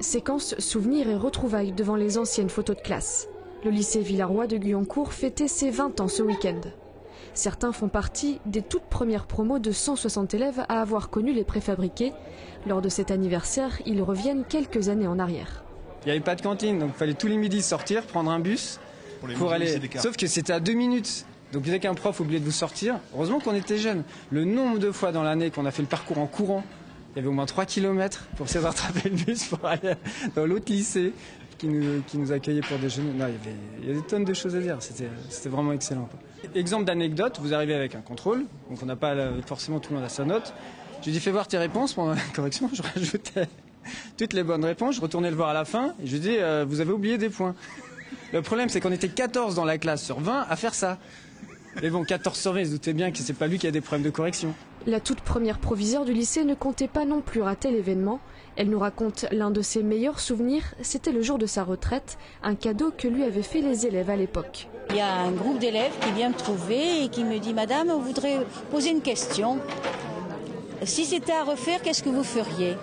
Séquence souvenirs et retrouvailles devant les anciennes photos de classe. Le lycée Villaroy de Guyancourt fêtait ses 20 ans ce week-end. Certains font partie des toutes premières promos de 160 élèves à avoir connu les préfabriqués. Lors de cet anniversaire, ils reviennent quelques années en arrière. Il n'y avait pas de cantine, donc il fallait tous les midis sortir, prendre un bus pour aller. Sauf que c'était à 2 minutes. Donc dès qu'un prof oubliait de vous sortir, heureusement qu'on était jeunes. Le nombre de fois dans l'année qu'on a fait le parcours en courant, il y avait au moins 3 km pour essayer de rattraper le bus pour aller dans l'autre lycée qui nous accueillait pour déjeuner. Non, il y a des tonnes de choses à dire, c'était vraiment excellent, quoi. Exemple d'anecdote, vous arrivez avec un contrôle, donc on n'a pas forcément tout le monde à sa note. Je lui dis fais voir tes réponses pendant la correction, je rajoutais toutes les bonnes réponses, je retournais le voir à la fin et je lui dis vous avez oublié des points. Le problème c'est qu'on était 14 dans la classe sur 20 à faire ça. Mais bon, 14 sur 20, il se doutait bien que c'est pas lui qui a des problèmes de correction. La toute première proviseure du lycée ne comptait pas non plus rater l'événement. Elle nous raconte l'un de ses meilleurs souvenirs, c'était le jour de sa retraite, un cadeau que lui avaient fait les élèves à l'époque. Il y a un groupe d'élèves qui vient me trouver et qui me dit « Madame, on voudrait poser une question. Si c'était à refaire, qu'est-ce que vous feriez ?»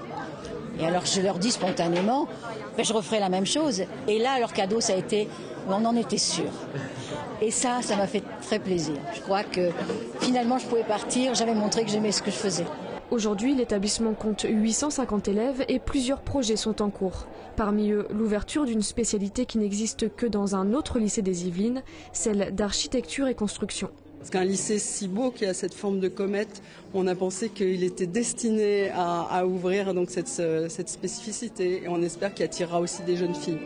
Et alors je leur dis spontanément « Je referais la même chose. » Et là, leur cadeau, ça a été « On en était sûr. » Et ça m'a fait très plaisir. Je crois que finalement, je pouvais partir, j'avais montré que j'aimais ce que je faisais. Aujourd'hui, l'établissement compte 850 élèves et plusieurs projets sont en cours. Parmi eux, l'ouverture d'une spécialité qui n'existe que dans un autre lycée des Yvelines, celle d'architecture et construction. Parce qu'un lycée si beau qui a cette forme de comète, on a pensé qu'il était destiné à ouvrir donc cette spécificité et on espère qu'il attirera aussi des jeunes filles.